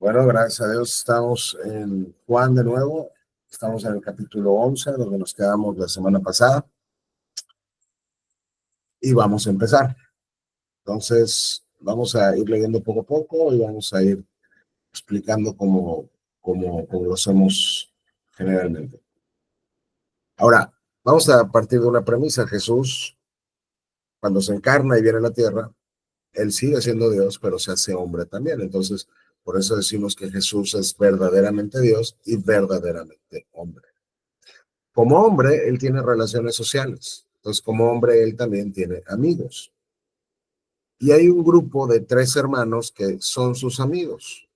Bueno, gracias a Dios estamos en Juan de nuevo. Estamos en el capítulo 11, donde nos quedamos la semana pasada, y vamos a empezar. Entonces, vamos a ir leyendo poco a poco y vamos a ir explicando cómo lo hacemos generalmente. Ahora, vamos a partir de una premisa. Jesús, cuando se encarna y viene a la tierra, él sigue siendo Dios, pero se hace hombre también. Entonces, por eso decimos que Jesús es verdaderamente Dios y verdaderamente hombre. Como hombre, él tiene relaciones sociales. Entonces, como hombre, él también tiene amigos. Y hay un grupo de 3 hermanos que son sus amigos.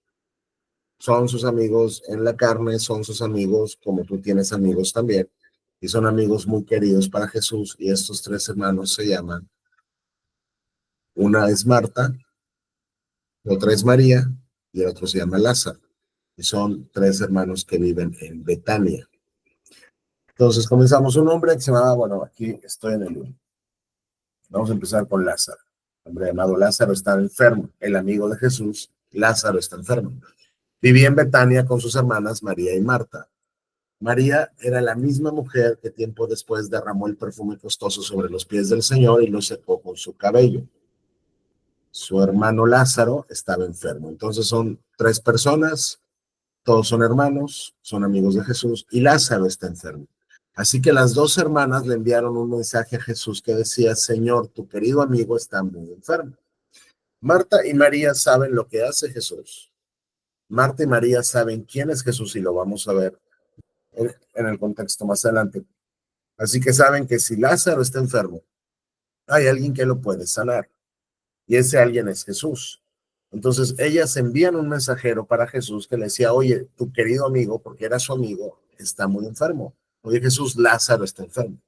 Son sus amigos en la carne, son sus amigos como tú tienes amigos también. Y son amigos muy queridos para Jesús. Y estos 3 hermanos se llaman, una es Marta, otra es María y el otro se llama Lázaro. Y son 3 hermanos que viven en Betania. Entonces comenzamos. Un hombre que se llamaba, bueno, aquí estoy en el libro. Vamos a empezar con Lázaro. El hombre llamado Lázaro estaba enfermo. El amigo de Jesús, Lázaro, está enfermo. Vivía en Betania con sus hermanas María y Marta. María era la misma mujer que tiempo después derramó el perfume costoso sobre los pies del Señor y lo secó con su cabello. Su hermano Lázaro estaba enfermo. Entonces son 3 personas, todos son hermanos, son amigos de Jesús, y Lázaro está enfermo. Así que las 2 hermanas le enviaron un mensaje a Jesús que decía: Señor, tu querido amigo está muy enfermo. Marta y María saben lo que hace Jesús. Marta y María saben quién es Jesús, y lo vamos a ver en el contexto más adelante. Así que saben que si Lázaro está enfermo, hay alguien que lo puede sanar, y ese alguien es Jesús. Entonces ellas envían un mensajero para Jesús que le decía: oye, tu querido amigo, porque era su amigo, está muy enfermo. Oye, Jesús, Lázaro está enfermo.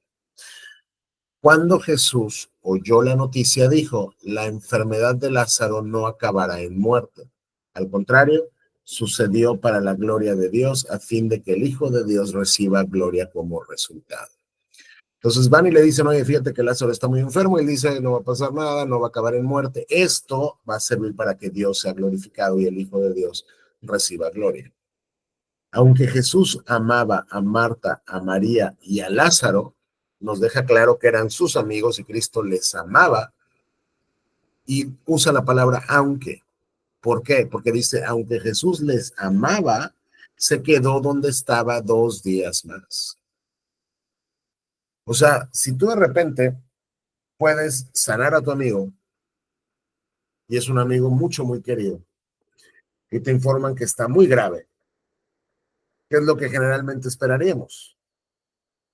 Cuando Jesús oyó la noticia, dijo: la enfermedad de Lázaro no acabará en muerte. Al contrario, sucedió para la gloria de Dios, a fin de que el Hijo de Dios reciba gloria como resultado. Entonces van y le dicen: oye, fíjate que Lázaro está muy enfermo. Y él dice: no va a pasar nada, no va a acabar en muerte. Esto va a servir para que Dios sea glorificado y el Hijo de Dios reciba gloria. Aunque Jesús amaba a Marta, a María y a Lázaro, nos deja claro que eran sus amigos y Cristo les amaba, y usa la palabra aunque. ¿Por qué? Porque dice: aunque Jesús les amaba, se quedó donde estaba 2 días más. O sea, si tú de repente puedes sanar a tu amigo, y es un amigo mucho, muy querido, y te informan que está muy grave, ¿qué es lo que generalmente esperaríamos?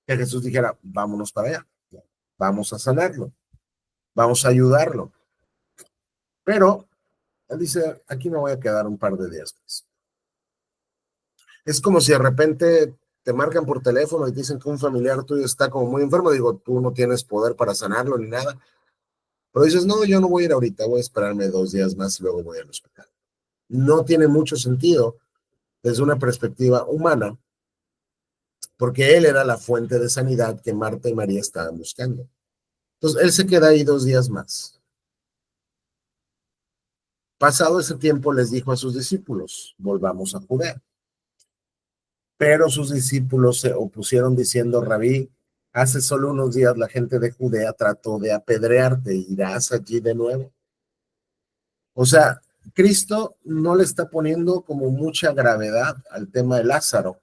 Que Jesús dijera: vámonos para allá, vamos a sanarlo, vamos a ayudarlo. Pero él dice: aquí me voy a quedar un par de días más. Es como si de repente te marcan por teléfono y te dicen que un familiar tuyo está como muy enfermo. Digo, tú no tienes poder para sanarlo ni nada, pero dices: no, yo no voy a ir ahorita, voy a esperarme 2 días más y luego voy al hospital. No tiene mucho sentido desde una perspectiva humana, porque él era la fuente de sanidad que Marta y María estaban buscando. Entonces él se queda ahí 2 días más. Pasado ese tiempo les dijo a sus discípulos: volvamos a Judea. Pero sus discípulos se opusieron diciendo: Rabí, hace solo unos días la gente de Judea trató de apedrearte, ¿irás allí de nuevo? O sea, Cristo no le está poniendo como mucha gravedad al tema de Lázaro,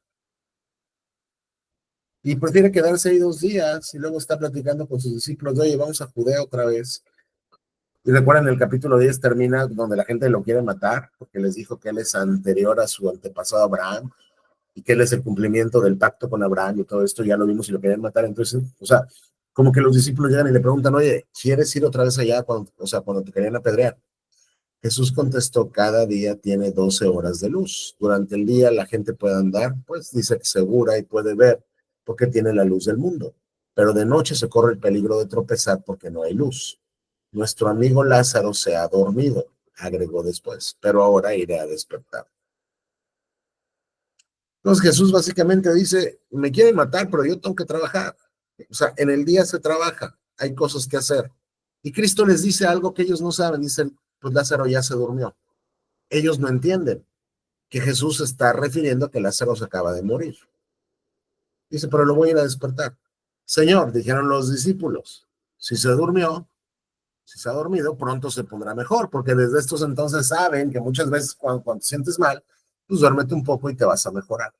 y prefiere quedarse ahí 2 días y luego está platicando con sus discípulos: oye, vamos a Judea otra vez. Y recuerden, el capítulo 10 termina donde la gente lo quiere matar porque les dijo que él es anterior a su antepasado Abraham y que él es el cumplimiento del pacto con Abraham y todo esto. Ya lo vimos y lo querían matar. Entonces, o sea, como que los discípulos llegan y le preguntan: oye, ¿quieres ir otra vez allá cuando te querían apedrear? Jesús contestó: cada día tiene 12 horas de luz. Durante el día la gente puede andar, pues dice que segura, y puede ver porque tiene la luz del mundo. Pero de noche se corre el peligro de tropezar porque no hay luz. Nuestro amigo Lázaro se ha dormido, agregó después, pero ahora iré a despertar. Entonces Jesús básicamente dice: me quieren matar, pero yo tengo que trabajar. O sea, en el día se trabaja, hay cosas que hacer. Y Cristo les dice algo que ellos no saben. Dicen: pues Lázaro ya se durmió. Ellos no entienden. que Jesús está refiriendo a que Lázaro se acaba de morir. Dice, pero lo voy a ir a despertar. Señor, dijeron los discípulos, si se durmió, si se ha dormido, pronto se pondrá mejor, porque desde estos entonces saben que muchas veces cuando te sientes mal, pues duérmete un poco y te vas a mejorar.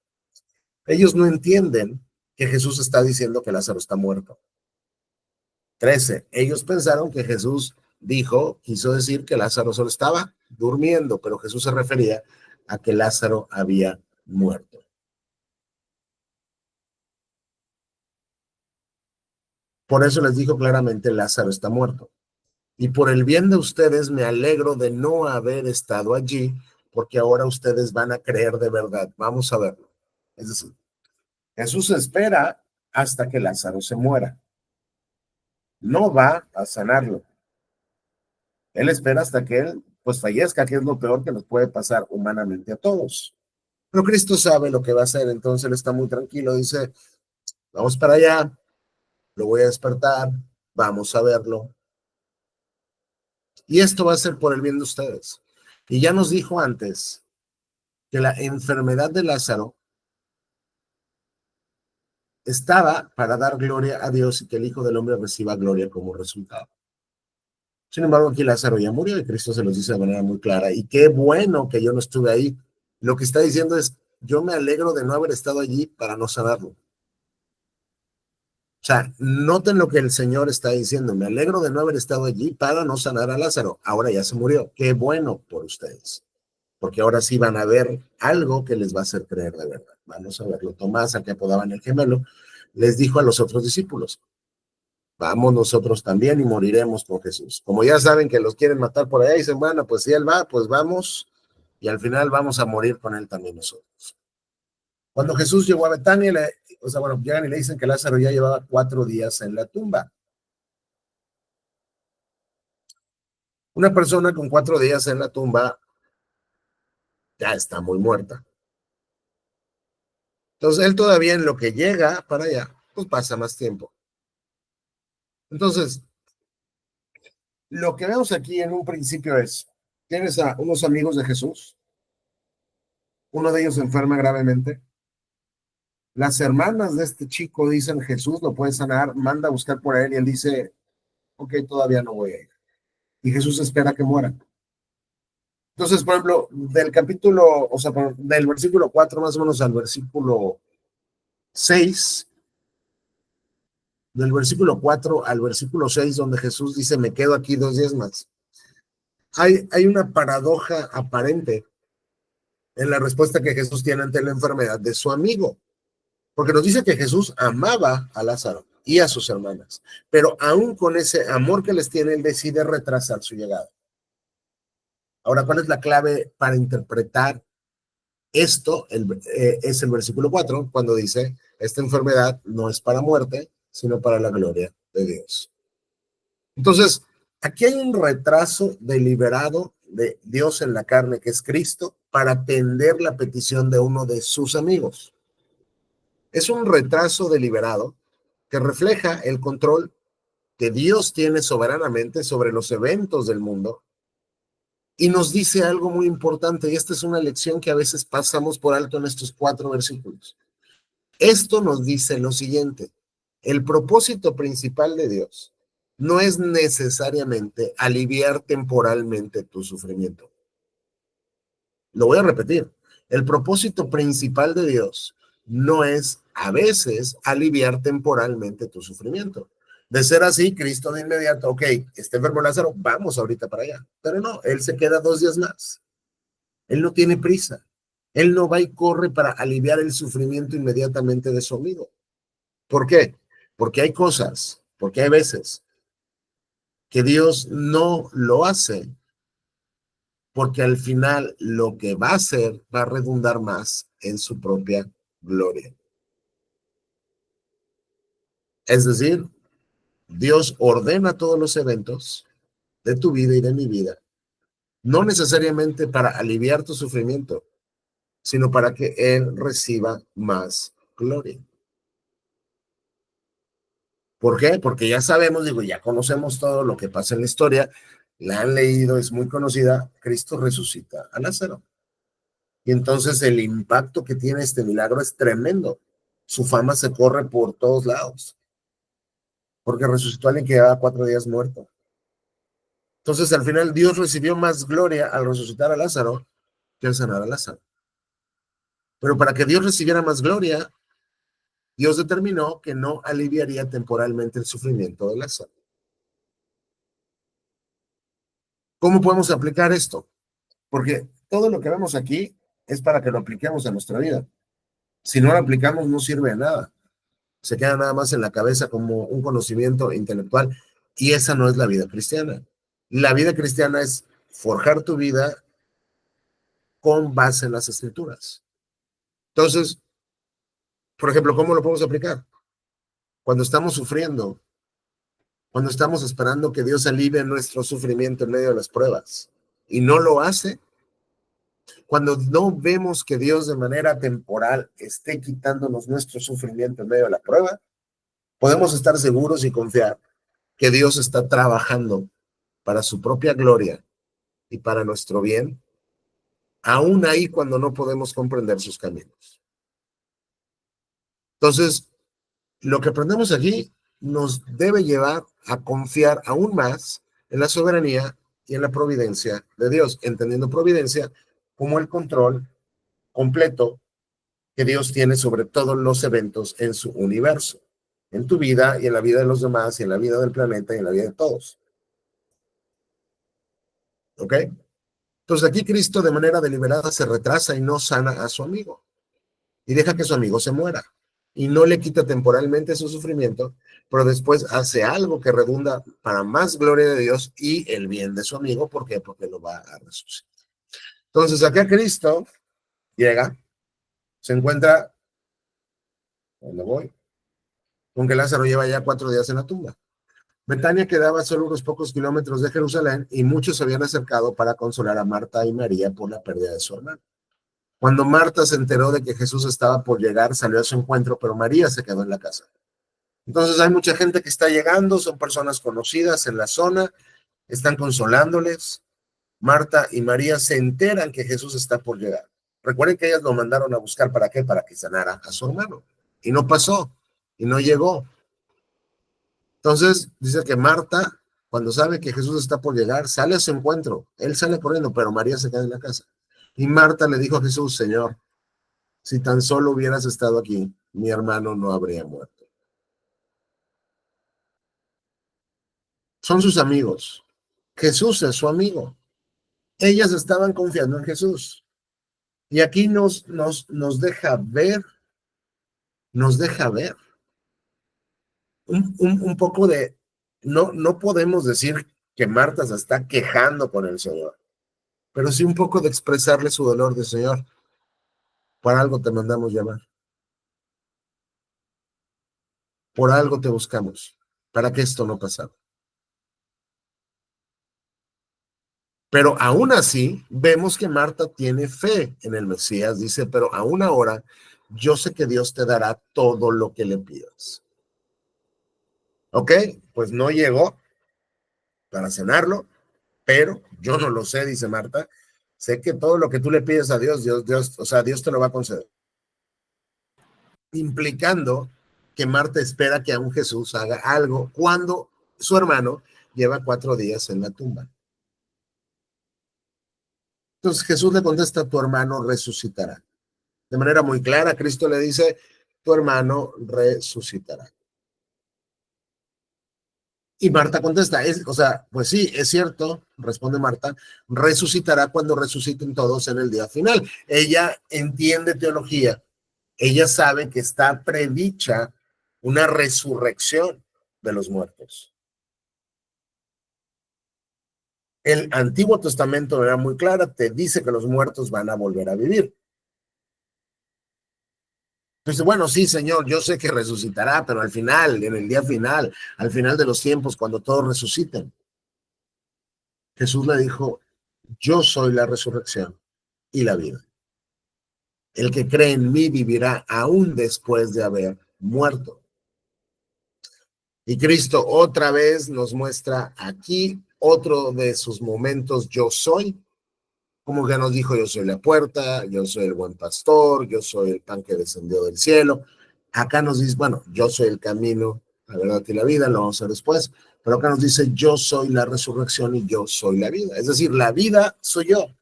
Ellos no entienden que Jesús está diciendo que Lázaro está muerto. 13. Ellos pensaron que Jesús quiso decir que Lázaro solo estaba durmiendo, pero Jesús se refería a que Lázaro había muerto. Por eso les dijo claramente, Lázaro está muerto. Y por el bien de ustedes me alegro de no haber estado allí, porque ahora ustedes van a creer de verdad. Vamos a verlo. Es decir, Jesús espera hasta que Lázaro se muera. No va a sanarlo. Él espera hasta que él pues fallezca, que es lo peor que nos puede pasar humanamente a todos. Pero Cristo sabe lo que va a hacer, entonces él está muy tranquilo, dice, vamos para allá, lo voy a despertar, vamos a verlo. Y esto va a ser por el bien de ustedes. Y ya nos dijo antes que la enfermedad de Lázaro estaba para dar gloria a Dios y que el Hijo del Hombre reciba gloria como resultado. Sin embargo, aquí Lázaro ya murió y Cristo se los dice de manera muy clara. Y qué bueno que yo no estuve ahí. Lo que está diciendo es, yo me alegro de no haber estado allí para no sanarlo. O sea, noten lo que el Señor está diciendo. Me alegro de no haber estado allí para no sanar a Lázaro. Ahora ya se murió. Qué bueno por ustedes. Porque ahora sí van a ver algo que les va a hacer creer de verdad. Vamos a verlo. Tomás, al que apodaban el gemelo, les dijo a los otros discípulos, vamos nosotros también y moriremos con Jesús. Como ya saben que los quieren matar por allá, dicen, bueno, pues si él va, pues vamos, y al final vamos a morir con él también nosotros. Cuando Jesús llegó a Betania, llegan y le dicen que Lázaro ya llevaba 4 días en la tumba. Una persona con 4 días en la tumba ya está muy muerta. Entonces, él todavía en lo que llega para allá, pues pasa más tiempo. Entonces, lo que vemos aquí en un principio es, tienes a unos amigos de Jesús, uno de ellos se enferma gravemente, las hermanas de este chico dicen, Jesús lo puede sanar, manda a buscar por él, y él dice, ok, todavía no voy a ir. Y Jesús espera que muera. Entonces, por ejemplo, del capítulo, del versículo 4 más o menos al versículo 6, del versículo 4 al versículo 6, donde Jesús dice, me quedo aquí 2 días más. Hay una paradoja aparente en la respuesta que Jesús tiene ante la enfermedad de su amigo, porque nos dice que Jesús amaba a Lázaro y a sus hermanas, pero aún con ese amor que les tiene, él decide retrasar su llegada. Ahora, ¿cuál es la clave para interpretar esto? Es el versículo 4, cuando dice, esta enfermedad no es para muerte, sino para la gloria de Dios. Entonces, aquí hay un retraso deliberado de Dios en la carne, que es Cristo, para atender la petición de uno de sus amigos. Es un retraso deliberado que refleja el control que Dios tiene soberanamente sobre los eventos del mundo y nos dice algo muy importante, y esta es una lección que a veces pasamos por alto en estos 4 versículos. Esto nos dice lo siguiente, el propósito principal de Dios no es necesariamente aliviar temporalmente tu sufrimiento. Lo voy a repetir, el propósito principal de Dios no es a veces aliviar temporalmente tu sufrimiento. De ser así, Cristo de inmediato, ok, está enfermo Lázaro, vamos ahorita para allá. Pero no, él se queda 2 días más. Él no tiene prisa. Él no va y corre para aliviar el sufrimiento inmediatamente de su amigo. ¿Por qué? Porque hay veces que Dios no lo hace, porque al final lo que va a hacer va a redundar más en su propia gloria. Es decir, Dios ordena todos los eventos de tu vida y de mi vida, no necesariamente para aliviar tu sufrimiento, sino para que Él reciba más gloria. ¿Por qué? Porque ya sabemos, ya conocemos todo lo que pasa en la historia, la han leído, es muy conocida, Cristo resucita a Lázaro. Y entonces el impacto que tiene este milagro es tremendo. Su fama se corre por todos lados, porque resucitó a alguien que llevaba 4 días muerto. Entonces al final Dios recibió más gloria al resucitar a Lázaro que al sanar a Lázaro. Pero para que Dios recibiera más gloria, Dios determinó que no aliviaría temporalmente el sufrimiento de Lázaro. ¿Cómo podemos aplicar esto? Porque todo lo que vemos aquí es para que lo apliquemos a nuestra vida. Si no lo aplicamos, no sirve de nada. Se queda nada más en la cabeza como un conocimiento intelectual y esa no es la vida cristiana. La vida cristiana es forjar tu vida con base en las escrituras. Entonces, por ejemplo, ¿cómo lo podemos aplicar? Cuando estamos sufriendo, cuando estamos esperando que Dios alivie nuestro sufrimiento en medio de las pruebas y no lo hace, cuando no vemos que Dios de manera temporal esté quitándonos nuestro sufrimiento en medio de la prueba, podemos estar seguros y confiar que Dios está trabajando para su propia gloria y para nuestro bien, aún ahí cuando no podemos comprender sus caminos. Entonces, lo que aprendemos aquí nos debe llevar a confiar aún más en la soberanía y en la providencia de Dios, entendiendo providencia como el control completo que Dios tiene sobre todos los eventos en su universo, en tu vida y en la vida de los demás y en la vida del planeta y en la vida de todos. ¿Ok? Entonces aquí Cristo de manera deliberada se retrasa y no sana a su amigo y deja que su amigo se muera y no le quita temporalmente su sufrimiento, pero después hace algo que redunda para más gloria de Dios y el bien de su amigo. ¿Por qué? Porque lo va a resucitar. Entonces acá Cristo llega, se encuentra, ¿dónde voy? Con que Lázaro lleva ya 4 días en la tumba. Betania quedaba solo unos pocos kilómetros de Jerusalén y muchos se habían acercado para consolar a Marta y María por la pérdida de su hermano. Cuando Marta se enteró de que Jesús estaba por llegar, salió a su encuentro, pero María se quedó en la casa. Entonces hay mucha gente que está llegando, son personas conocidas en la zona, están consolándoles. Marta y María se enteran que Jesús está por llegar. Recuerden que ellas lo mandaron a buscar, ¿para qué? Para que sanara a su hermano. Y no pasó, y no llegó. Entonces dice que Marta, cuando sabe que Jesús está por llegar, sale a su encuentro. Él sale corriendo, pero María se queda en la casa. Y Marta le dijo a Jesús: Señor, si tan solo hubieras estado aquí, mi hermano no habría muerto. Son sus amigos. Jesús es su amigo. Ellas estaban confiando en Jesús. Y aquí nos deja ver un poco de, no podemos decir que Marta se está quejando con el Señor, pero sí un poco de expresarle su dolor de: Señor, por algo te mandamos llamar, por algo te buscamos, para que esto no pasara. Pero aún así, vemos que Marta tiene fe en el Mesías. Dice: pero aún ahora, yo sé que Dios te dará todo lo que le pidas. Ok, pues no llegó para cenarlo, pero yo no lo sé, dice Marta. Sé que todo lo que tú le pides a Dios, o sea, Dios te lo va a conceder. Implicando que Marta espera que aún Jesús haga algo cuando su hermano lleva 4 días en la tumba. Entonces Jesús le contesta: tu hermano resucitará. De manera muy clara, Cristo le dice: tu hermano resucitará. Y Marta contesta: o sea, pues sí, es cierto, responde Marta, resucitará cuando resuciten todos en el día final. Ella entiende teología, ella sabe que está predicha una resurrección de los muertos. El Antiguo Testamento era muy clara, te dice que los muertos van a volver a vivir. Entonces, bueno, sí, Señor, yo sé que resucitará, pero al final, en el día final, al final de los tiempos, cuando todos resuciten, Jesús le dijo: yo soy la resurrección y la vida. El que cree en mí vivirá aún después de haber muerto. Y Cristo otra vez nos muestra aquí otro de sus momentos: yo soy. Como que nos dijo, yo soy la puerta, yo soy el buen pastor, yo soy el pan que descendió del cielo. Acá nos dice, bueno, yo soy el camino, la verdad y la vida, lo vamos a ver después, pero acá nos dice, yo soy la resurrección y yo soy la vida. Es decir, la vida soy yo,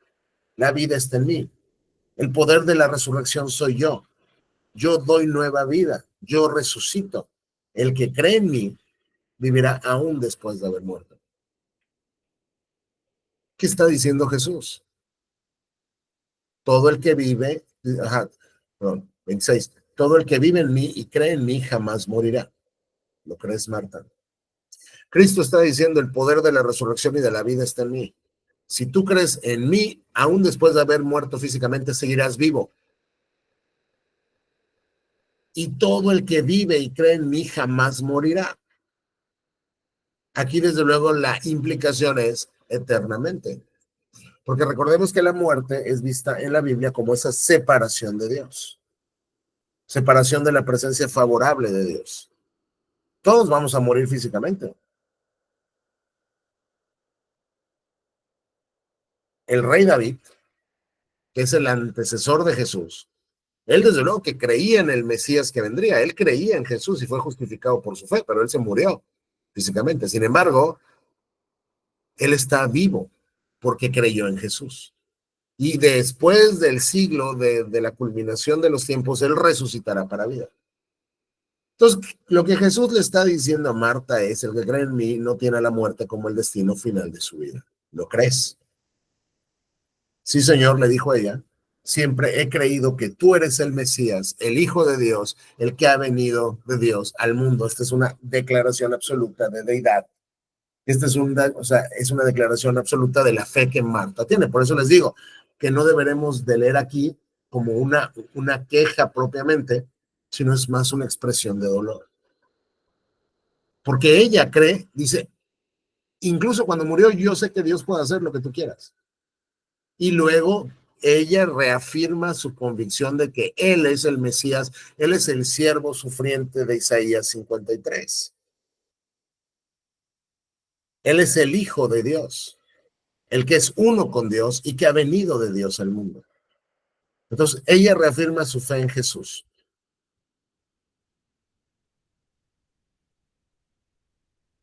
la vida está en mí. El poder de la resurrección soy yo. Yo doy nueva vida, yo resucito. El que cree en mí vivirá aún después de haber muerto. ¿Qué está diciendo Jesús? Todo el que vive, ajá, perdón, 26, todo el que vive en mí y cree en mí jamás morirá. ¿Lo crees, Marta? Cristo está diciendo, el poder de la resurrección y de la vida está en mí. Si tú crees en mí, aún después de haber muerto físicamente, seguirás vivo. Y todo el que vive y cree en mí jamás morirá. Aquí, desde luego, la implicación es eternamente. Porque recordemos que la muerte es vista en la Biblia como esa separación de Dios. Separación de la presencia favorable de Dios. Todos vamos a morir físicamente. El rey David, que es el antecesor de Jesús, él desde luego que creía en el Mesías que vendría, él creía en Jesús y fue justificado por su fe, pero él se murió físicamente. Sin embargo, él está vivo porque creyó en Jesús. Y después del siglo de la culminación de los tiempos, él resucitará para vida. Entonces, lo que Jesús le está diciendo a Marta es, el que cree en mí no tiene la muerte como el destino final de su vida. ¿Lo crees? Sí, Señor, le dijo ella, siempre he creído que tú eres el Mesías, el Hijo de Dios, el que ha venido de Dios al mundo. Esta es una declaración absoluta de deidad. Esta es es una declaración absoluta de la fe que Marta tiene. Por eso les digo que no deberemos de leer aquí como una queja propiamente, sino es más una expresión de dolor. Porque ella cree, dice, incluso cuando murió, yo sé que Dios puede hacer lo que tú quieras. Y luego ella reafirma su convicción de que Él es el Mesías, Él es el siervo sufriente de Isaías 53. Él es el Hijo de Dios, el que es uno con Dios y que ha venido de Dios al mundo. Entonces, ella reafirma su fe en Jesús.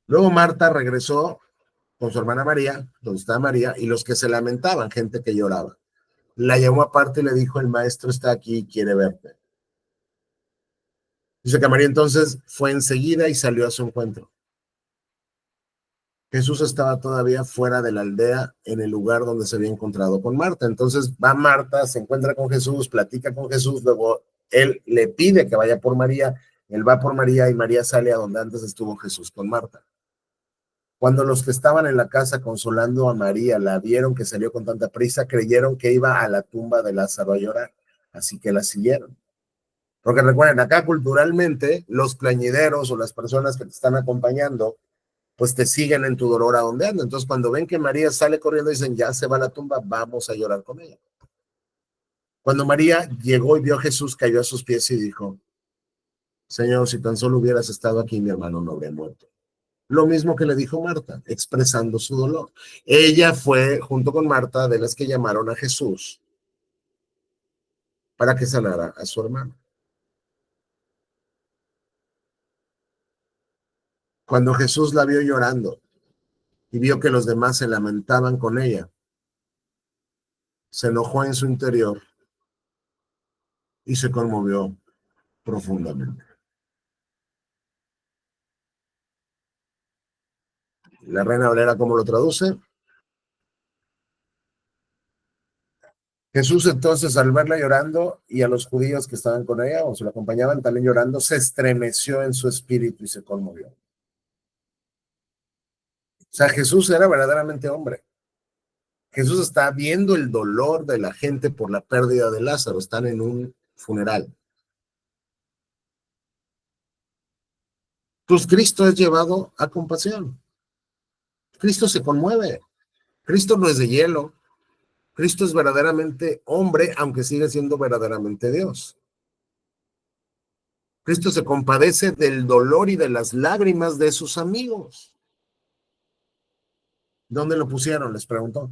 Luego Marta regresó con su hermana María, donde estaba María, y los que se lamentaban, gente que lloraba. La llamó aparte y le dijo, el maestro está aquí y quiere verte. Dice que María entonces fue enseguida y salió a su encuentro. Jesús estaba todavía fuera de la aldea, en el lugar donde se había encontrado con Marta. Entonces va Marta, se encuentra con Jesús, platica con Jesús, luego él le pide que vaya por María, él va por María y María sale a donde antes estuvo Jesús con Marta. Cuando los que estaban en la casa consolando a María la vieron que salió con tanta prisa, creyeron que iba a la tumba de Lázaro a llorar, así que la siguieron. Porque recuerden, acá culturalmente los plañideros o las personas que te están acompañando pues te siguen en tu dolor a donde andan. Entonces, cuando ven que María sale corriendo, dicen, ya se va a la tumba, vamos a llorar con ella. Cuando María llegó y vio a Jesús, cayó a sus pies y dijo, Señor, si tan solo hubieras estado aquí, mi hermano no habría muerto. Lo mismo que le dijo Marta, expresando su dolor. Ella fue, junto con Marta, de las que llamaron a Jesús para que sanara a su hermano. Cuando Jesús la vio llorando y vio que los demás se lamentaban con ella, se enojó en su interior y se conmovió profundamente. La Reina Valera, ¿cómo lo traduce? Jesús entonces, al verla llorando y a los judíos que estaban con ella o se la acompañaban también llorando, se estremeció en su espíritu y se conmovió. O sea, Jesús era verdaderamente hombre. Jesús está viendo el dolor de la gente por la pérdida de Lázaro. Están en un funeral. Pues Cristo es llevado a compasión. Cristo se conmueve. Cristo no es de hielo. Cristo es verdaderamente hombre, aunque sigue siendo verdaderamente Dios. Cristo se compadece del dolor y de las lágrimas de sus amigos. ¿Dónde lo pusieron? Les preguntó.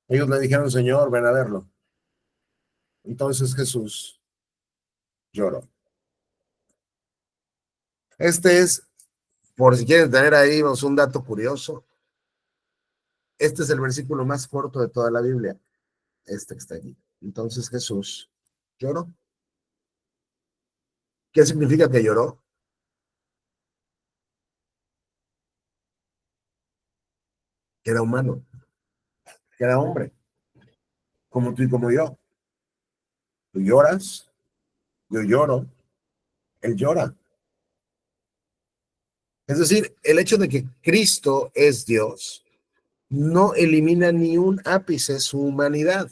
Ellos le dijeron, Señor, ven a verlo. Entonces Jesús lloró. Este es, por si quieren tener ahí un dato curioso, este es el versículo más corto de toda la Biblia, este que está aquí. Entonces Jesús lloró. ¿Qué significa que lloró? Que era humano, que era hombre, como tú y como yo. Tú lloras, yo lloro, él llora. Es decir, el hecho de que Cristo es Dios no elimina ni un ápice su humanidad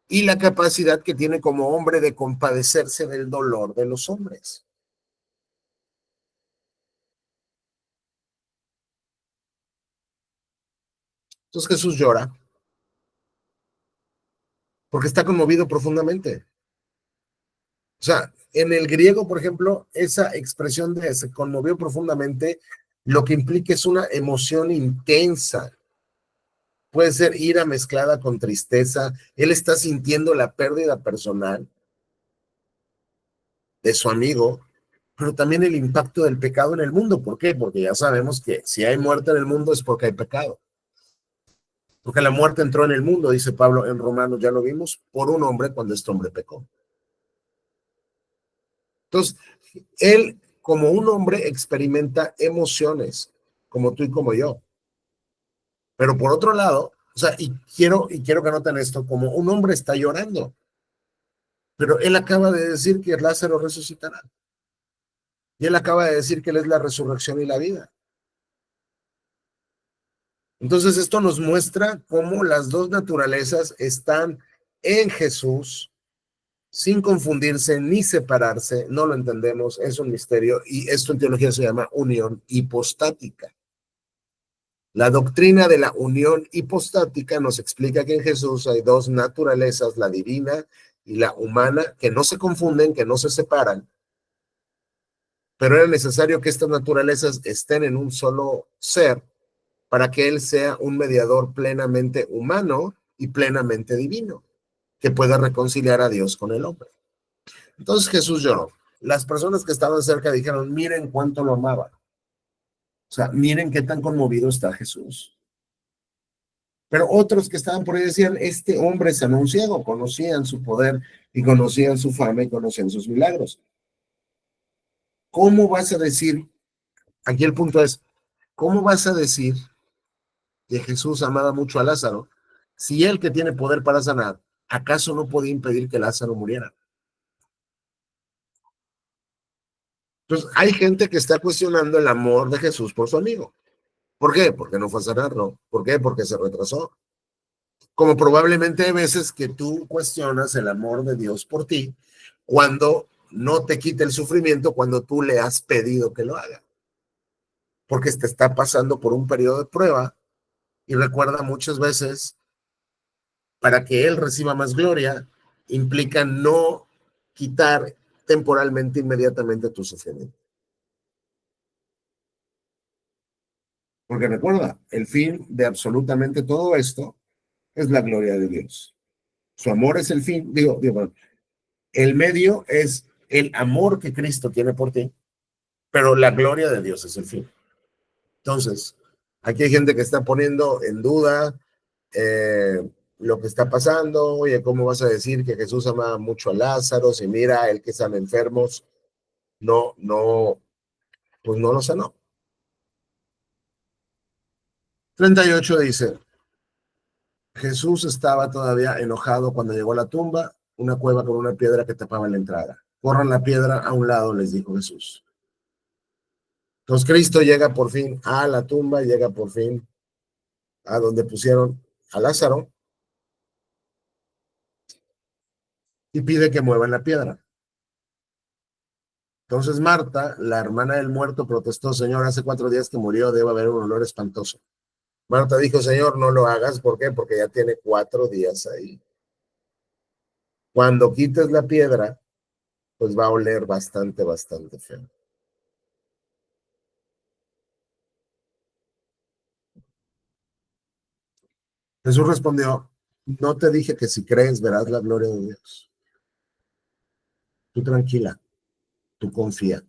y la capacidad que tiene como hombre de compadecerse del dolor de los hombres. Entonces Jesús llora porque está conmovido profundamente. O sea, en el griego, por ejemplo, esa expresión de se conmovió profundamente, lo que implica es una emoción intensa. Puede ser ira mezclada con tristeza. Él está sintiendo la pérdida personal de su amigo, pero también el impacto del pecado en el mundo. ¿Por qué? Porque ya sabemos que si hay muerte en el mundo es porque hay pecado. Porque la muerte entró en el mundo, dice Pablo en Romanos, ya lo vimos, por un hombre cuando este hombre pecó. Entonces, él como un hombre experimenta emociones, como tú y como yo. Pero por otro lado, o sea, y quiero que noten esto, como un hombre está llorando, pero él acaba de decir que Lázaro resucitará. Y él acaba de decir que él es la resurrección y la vida. Entonces, esto nos muestra cómo las dos naturalezas están en Jesús sin confundirse ni separarse, no lo entendemos, es un misterio y esto en teología se llama unión hipostática. La doctrina de la unión hipostática nos explica que en Jesús hay dos naturalezas, la divina y la humana, que no se confunden, que no se separan, pero era necesario que estas naturalezas estén en un solo ser para que Él sea un mediador plenamente humano y plenamente divino, que pueda reconciliar a Dios con el hombre. Entonces Jesús lloró. Las personas que estaban cerca dijeron, miren cuánto lo amaba. O sea, miren qué tan conmovido está Jesús. Pero otros que estaban por ahí decían, este hombre es anunciado, conocían su poder y conocían su fama y conocían sus milagros. ¿Cómo vas a decir, aquí el punto es, ¿cómo vas a decir que Jesús amaba mucho a Lázaro si él que tiene poder para sanar, acaso no podía impedir que Lázaro muriera? Entonces, hay gente que está cuestionando el amor de Jesús por su amigo. ¿Por qué? Porque no fue a sanarlo. ¿Por qué? Porque se retrasó. Como probablemente hay veces que tú cuestionas el amor de Dios por ti cuando no te quita el sufrimiento cuando tú le has pedido que lo haga. Porque te está pasando por un periodo de prueba y recuerda muchas veces para que Él reciba más gloria implica no quitar temporalmente, inmediatamente tu sufrimiento. Porque recuerda, el fin de absolutamente todo esto es la gloria de Dios. Su amor es el fin, digo, el medio es el amor que Cristo tiene por ti, pero la gloria de Dios es el fin. Entonces, aquí hay gente que está poniendo en duda lo que está pasando. Oye, ¿cómo vas a decir que Jesús amaba mucho a Lázaro? Si mira, el que sana enfermos, pues no lo sanó. 38 dice, Jesús estaba todavía enojado cuando llegó a la tumba, una cueva con una piedra que tapaba la entrada. Corran la piedra a un lado, les dijo Jesús. Entonces Cristo llega por fin a la tumba, llega por fin a donde pusieron a Lázaro y pide que muevan la piedra. Entonces Marta, la hermana del muerto, protestó, Señor, hace 4 días que murió, debe haber un olor espantoso. Marta dijo, Señor, no lo hagas, ¿por qué? Porque ya tiene 4 días ahí. Cuando quites la piedra, pues va a oler bastante, bastante feo. Jesús respondió, No te dije que si crees verás la gloria de Dios. Tú tranquila, tú confía.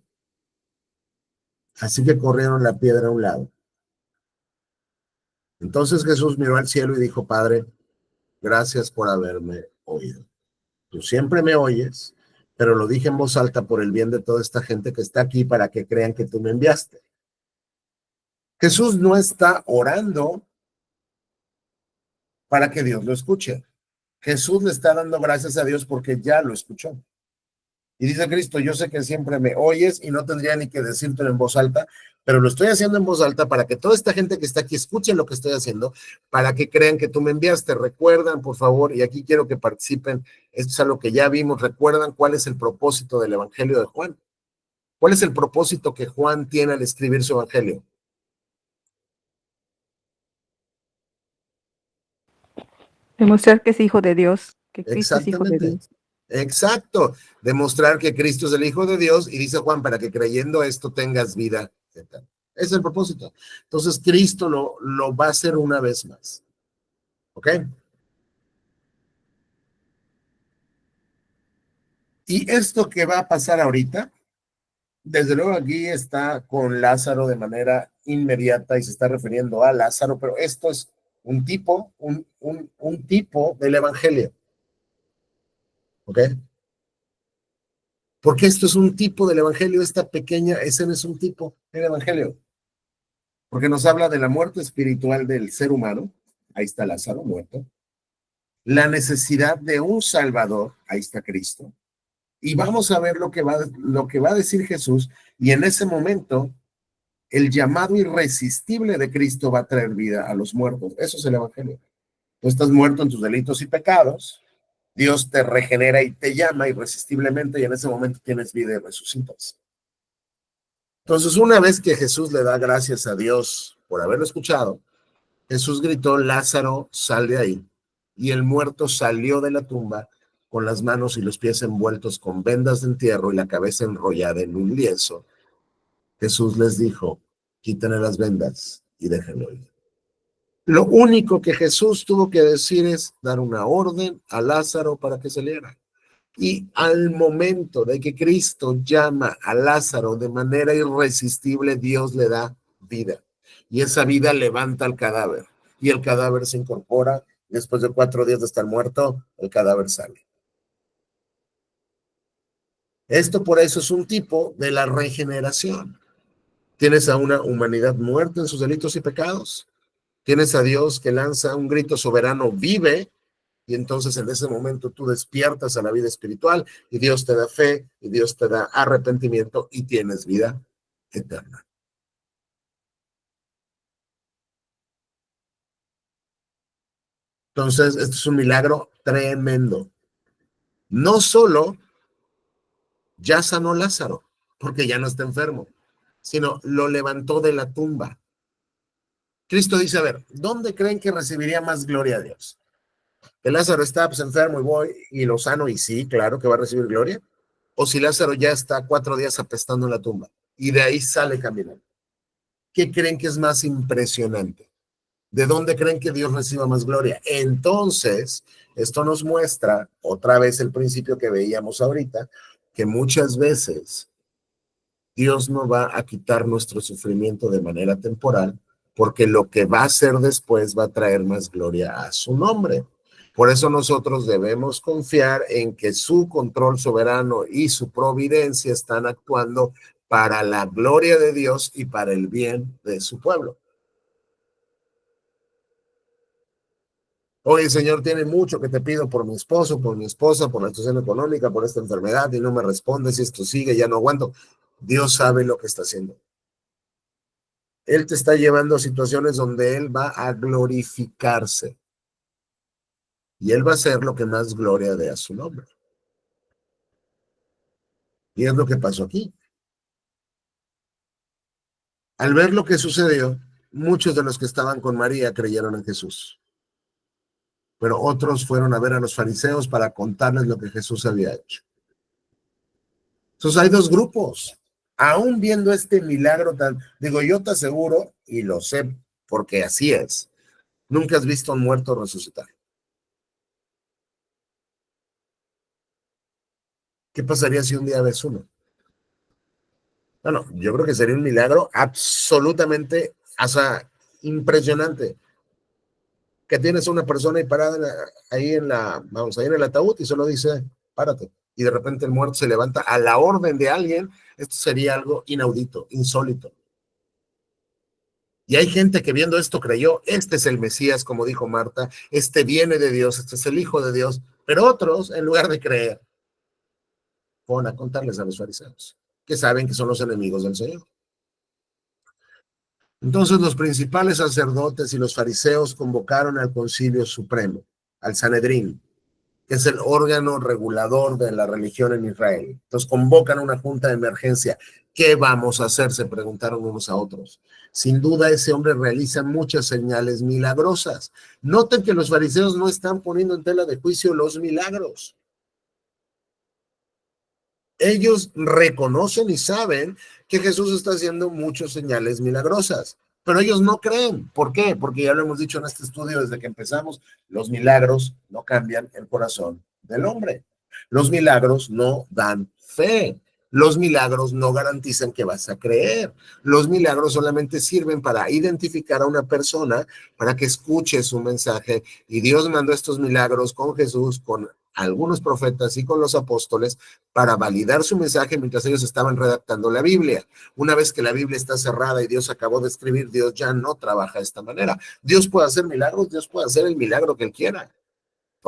Así que corrieron la piedra a un lado. Entonces Jesús miró al cielo y dijo, Padre, gracias por haberme oído. Tú siempre me oyes, pero lo dije en voz alta por el bien de toda esta gente que está aquí para que crean que tú me enviaste. Jesús no está orando para que Dios lo escuche. Jesús le está dando gracias a Dios porque ya lo escuchó. Y dice Cristo, yo sé que siempre me oyes y no tendría ni que decírtelo en voz alta, pero lo estoy haciendo en voz alta para que toda esta gente que está aquí escuche lo que estoy haciendo, para que crean que tú me enviaste. Recuerdan, por favor, y aquí quiero que participen, esto es algo que ya vimos, recuerdan cuál es el propósito del Evangelio de Juan. ¿Cuál es el propósito que Juan tiene al escribir su Evangelio? Demostrar que es hijo de Dios, que Cristo es hijo de Exactamente. Dios. Exacto. Demostrar que Cristo es el Hijo de Dios y dice Juan, para que creyendo esto tengas vida eterna. Ese es el propósito. Entonces, Cristo lo va a hacer una vez más. ¿Ok? Y esto que va a pasar ahorita, desde luego aquí está con Lázaro de manera inmediata y se está refiriendo a Lázaro, pero esto es un tipo, un tipo del Evangelio. ¿Ok? Porque esto es un tipo del Evangelio, esta pequeña escena es un tipo del Evangelio. Porque nos habla de la muerte espiritual del ser humano, ahí está Lázaro muerto, la necesidad de un Salvador, ahí está Cristo, y vamos a ver lo que va a decir Jesús, y en ese momento el llamado irresistible de Cristo va a traer vida a los muertos. Eso es el Evangelio. Tú estás muerto en tus delitos y pecados, Dios te regenera y te llama irresistiblemente, y en ese momento tienes vida y resucitas. Entonces, una vez que Jesús le da gracias a Dios por haberlo escuchado, Jesús gritó, Lázaro, sal de ahí. Y el muerto salió de la tumba con las manos y los pies envueltos con vendas de entierro y la cabeza enrollada en un lienzo. Jesús les dijo, quítenle las vendas y déjenlo ir. Lo único que Jesús tuvo que decir es dar una orden a Lázaro para que saliera. Y al momento de que Cristo llama a Lázaro de manera irresistible, Dios le da vida. Y esa vida levanta al cadáver. Y el cadáver se incorpora. Después de 4 días de estar muerto, el cadáver sale. Esto por eso es un tipo de la regeneración. Tienes a una humanidad muerta en sus delitos y pecados. Tienes a Dios que lanza un grito soberano, vive, y entonces en ese momento tú despiertas a la vida espiritual y Dios te da fe y Dios te da arrepentimiento y tienes vida eterna. Entonces, esto es un milagro tremendo. No solo ya sanó Lázaro, porque ya no está enfermo, sino lo levantó de la tumba. Cristo dice, a ver, ¿dónde creen que recibiría más gloria a Dios? Que Lázaro está pues, enfermo y voy y lo sano y sí, claro que va a recibir gloria. O si Lázaro ya está 4 días apestando en la tumba y de ahí sale caminando. ¿Qué creen que es más impresionante? ¿De dónde creen que Dios reciba más gloria? Entonces, esto nos muestra otra vez el principio que veíamos ahorita, que muchas veces Dios no va a quitar nuestro sufrimiento de manera temporal, porque lo que va a hacer después va a traer más gloria a su nombre. Por eso nosotros debemos confiar en que su control soberano y su providencia están actuando para la gloria de Dios y para el bien de su pueblo. Oye, Señor, tiene mucho que te pido por mi esposo, por mi esposa, por la situación económica, por esta enfermedad y no me respondes y esto sigue, ya no aguanto. Dios sabe lo que está haciendo. Él te está llevando a situaciones donde Él va a glorificarse y Él va a hacer lo que más gloria dé a su nombre. Y es lo que pasó aquí. Al ver lo que sucedió, muchos de los que estaban con María creyeron en Jesús, pero otros fueron a ver a los fariseos para contarles lo que Jesús había hecho. Entonces hay dos grupos. Aún viendo este milagro tan, digo, yo te aseguro, y lo sé porque así es, nunca has visto a un muerto resucitar. ¿Qué pasaría si un día ves uno? Bueno, yo creo que sería un milagro absolutamente, o sea, impresionante. Que tienes a una persona ahí parada ahí vamos, ahí en el ataúd y solo dice, párate. Y de repente el muerto se levanta a la orden de alguien. Esto sería algo inaudito, insólito. Y hay gente que viendo esto creyó, este es el Mesías, como dijo Marta, este viene de Dios, este es el Hijo de Dios. Pero otros, en lugar de creer, fueron a contarles a los fariseos, que saben que son los enemigos del Señor. Entonces los principales sacerdotes y los fariseos convocaron al Concilio Supremo, al Sanedrín, que es el órgano regulador de la religión en Israel. Entonces convocan una junta de emergencia. ¿Qué vamos a hacer? Se preguntaron unos a otros. Sin duda ese hombre realiza muchas señales milagrosas. Noten que los fariseos no están poniendo en tela de juicio los milagros. Ellos reconocen y saben que Jesús está haciendo muchas señales milagrosas, pero ellos no creen. ¿Por qué? Porque ya lo hemos dicho en este estudio desde que empezamos, los milagros no cambian el corazón del hombre. Los milagros no dan fe. Los milagros no garantizan que vas a creer. Los milagros solamente sirven para identificar a una persona, para que escuche su mensaje. Y Dios mandó estos milagros con Jesús, con algunos profetas y con los apóstoles para validar su mensaje mientras ellos estaban redactando la Biblia. Una vez que la Biblia está cerrada y Dios acabó de escribir, Dios ya no trabaja de esta manera. Dios puede hacer milagros, Dios puede hacer el milagro que Él quiera.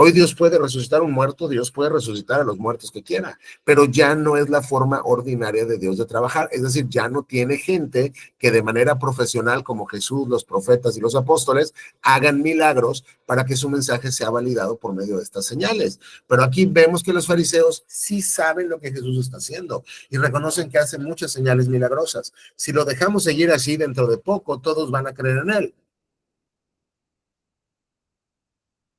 Hoy Dios puede resucitar a un muerto, Dios puede resucitar a los muertos que quiera, pero ya no es la forma ordinaria de Dios de trabajar. Es decir, ya no tiene gente que de manera profesional, como Jesús, los profetas y los apóstoles, hagan milagros para que su mensaje sea validado por medio de estas señales. Pero aquí vemos que los fariseos sí saben lo que Jesús está haciendo y reconocen que hace muchas señales milagrosas. Si lo dejamos seguir así, dentro de poco todos van a creer en él.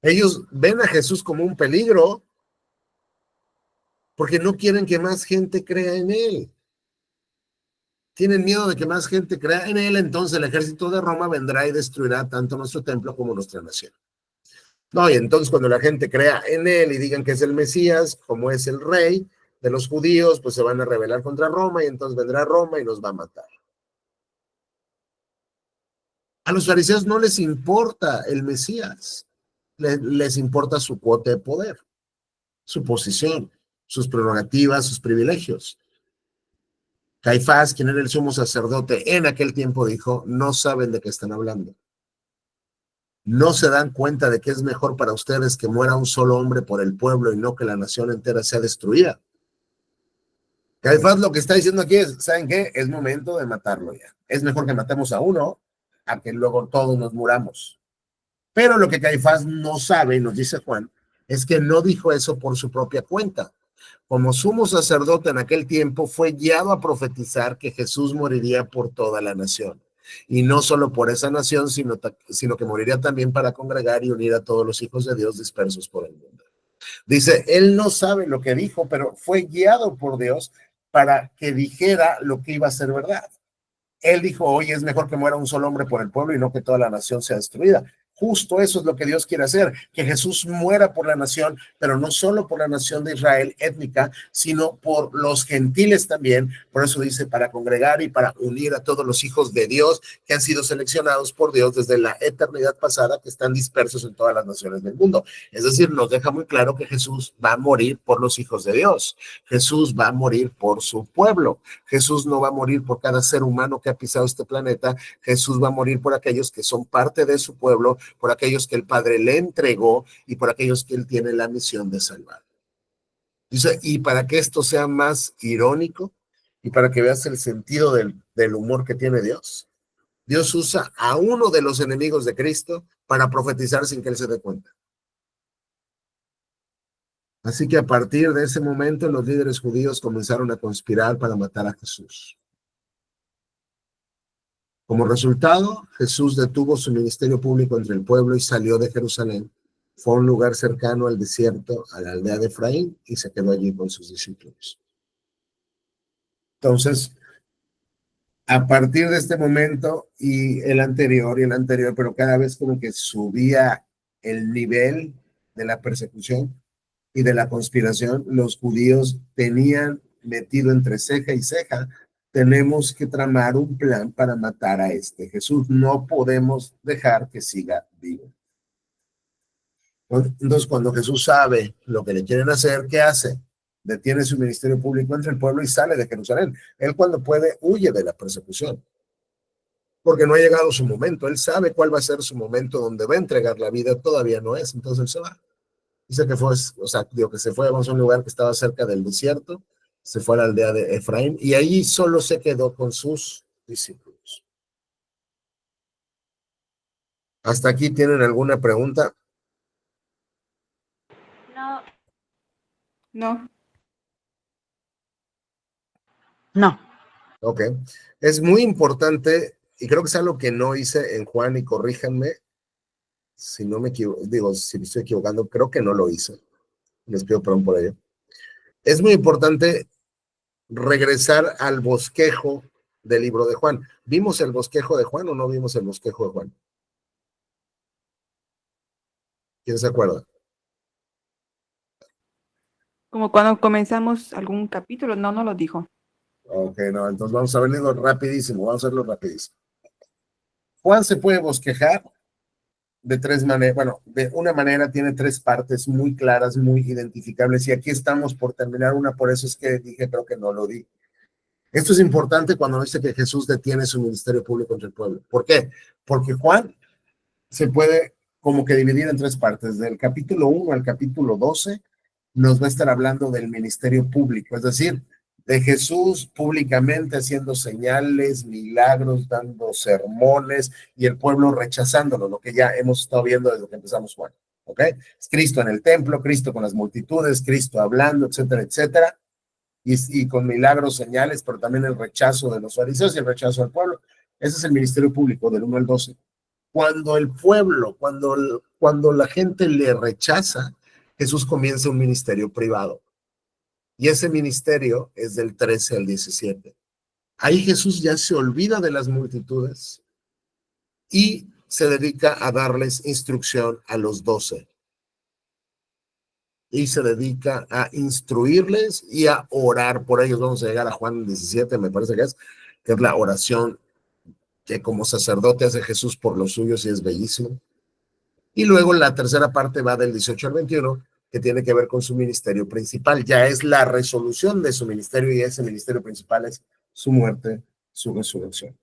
Ellos ven a Jesús como un peligro porque no quieren que más gente crea en él. Tienen miedo de que más gente crea en él, entonces el ejército de Roma vendrá y destruirá tanto nuestro templo como nuestra nación. No, y entonces cuando la gente crea en él y digan que es el Mesías, como es el rey de los judíos, pues se van a rebelar contra Roma y entonces vendrá Roma y los va a matar. A los fariseos no les importa el Mesías, les importa su cuota de poder, su posición, sus prerrogativas, sus privilegios. Caifás, quien era el sumo sacerdote en aquel tiempo, dijo, no saben de qué están hablando. No se dan cuenta de que es mejor para ustedes que muera un solo hombre por el pueblo y no que la nación entera sea destruida. Caifás lo que está diciendo aquí es, ¿saben qué? Es momento de matarlo ya. Es mejor que matemos a uno a que luego todos nos muramos. Pero lo que Caifás no sabe, nos dice Juan, es que no dijo eso por su propia cuenta. Como sumo sacerdote en aquel tiempo, fue guiado a profetizar que Jesús moriría por toda la nación. Y no solo por esa nación, sino que moriría también para congregar y unir a todos los hijos de Dios dispersos por el mundo. Dice, él no sabe lo que dijo, pero fue guiado por Dios para que dijera lo que iba a ser verdad. Él dijo, oye, es mejor que muera un solo hombre por el pueblo y no que toda la nación sea destruida. Justo eso es lo que Dios quiere hacer, que Jesús muera por la nación, pero no solo por la nación de Israel étnica, sino por los gentiles también. Por eso dice, para congregar y para unir a todos los hijos de Dios que han sido seleccionados por Dios desde la eternidad pasada, que están dispersos en todas las naciones del mundo. Es decir, nos deja muy claro que Jesús va a morir por los hijos de Dios. Jesús va a morir por su pueblo. Jesús no va a morir por cada ser humano que ha pisado este planeta. Jesús va a morir por aquellos que son parte de su pueblo, por aquellos que el Padre le entregó y por aquellos que él tiene la misión de salvar. Dice, y para que esto sea más irónico y para que veas el sentido del humor que tiene Dios, Dios usa a uno de los enemigos de Cristo para profetizar sin que él se dé cuenta. Así que a partir de ese momento los líderes judíos comenzaron a conspirar para matar a Jesús. Como resultado, Jesús detuvo su ministerio público entre el pueblo y salió de Jerusalén. Fue a un lugar cercano al desierto, a la aldea de Efraín, y se quedó allí con sus discípulos. Entonces, a partir de este momento y el anterior, pero cada vez como que subía el nivel de la persecución, y de la conspiración, los judíos tenían metido entre ceja y ceja, tenemos que tramar un plan para matar a este Jesús. No podemos dejar que siga vivo. Entonces, cuando Jesús sabe lo que le quieren hacer, ¿qué hace? Detiene su ministerio público entre el pueblo y sale de Jerusalén. Él, cuando puede, huye de la persecución, porque no ha llegado su momento. Él sabe cuál va a ser su momento donde va a entregar la vida, todavía no es, entonces él se va. Dice que fue, o sea, digo que se fue, vamos a un lugar que estaba cerca del desierto, se fue a la aldea de Efraín y ahí solo se quedó con sus discípulos. ¿Hasta aquí tienen alguna pregunta? No. No. No. Ok. Es muy importante, y creo que es algo que no hice en Juan, y corríjanme si no me equivoco, digo, si me estoy equivocando, creo que no lo hice. Les pido perdón por ello. Es muy importante regresar al bosquejo del libro de Juan. ¿Vimos el bosquejo de Juan o no vimos el bosquejo de Juan? ¿Quién se acuerda? Como cuando comenzamos algún capítulo, no lo dijo. Ok, no, entonces vamos a verlo rapidísimo, vamos a hacerlo rapidísimo. Juan se puede bosquejar de tres maneras, bueno, de una manera tiene tres partes muy claras, muy identificables, y aquí estamos por terminar una, por eso es que dije, creo que no lo di. Esto es importante cuando dice que Jesús detiene su ministerio público entre el pueblo. ¿Por qué? Porque Juan se puede como que dividir en tres partes. Del capítulo 1 al capítulo 12 nos va a estar hablando del ministerio público, es decir, de Jesús públicamente haciendo señales, milagros, dando sermones y el pueblo rechazándolo, lo que ya hemos estado viendo desde que empezamos Juan. ¿Ok? Es Cristo en el templo, Cristo con las multitudes, Cristo hablando, etcétera, etcétera. Y con milagros, señales, pero también el rechazo de los fariseos y el rechazo del pueblo. Ese es el ministerio público del 1 al 12. Cuando el pueblo, cuando la gente le rechaza, Jesús comienza un ministerio privado. Y ese ministerio es del 13 al 17. Ahí Jesús ya se olvida de las multitudes y se dedica a darles instrucción a los 12. Y se dedica a instruirles y a orar por ellos. Vamos a llegar a Juan 17, me parece que es la oración que como sacerdote hace Jesús por los suyos y es bellísimo. Y luego la tercera parte va del 18 al 21, que tiene que ver con su ministerio principal. Ya es la resolución de su ministerio y ese ministerio principal es su muerte, su resurrección.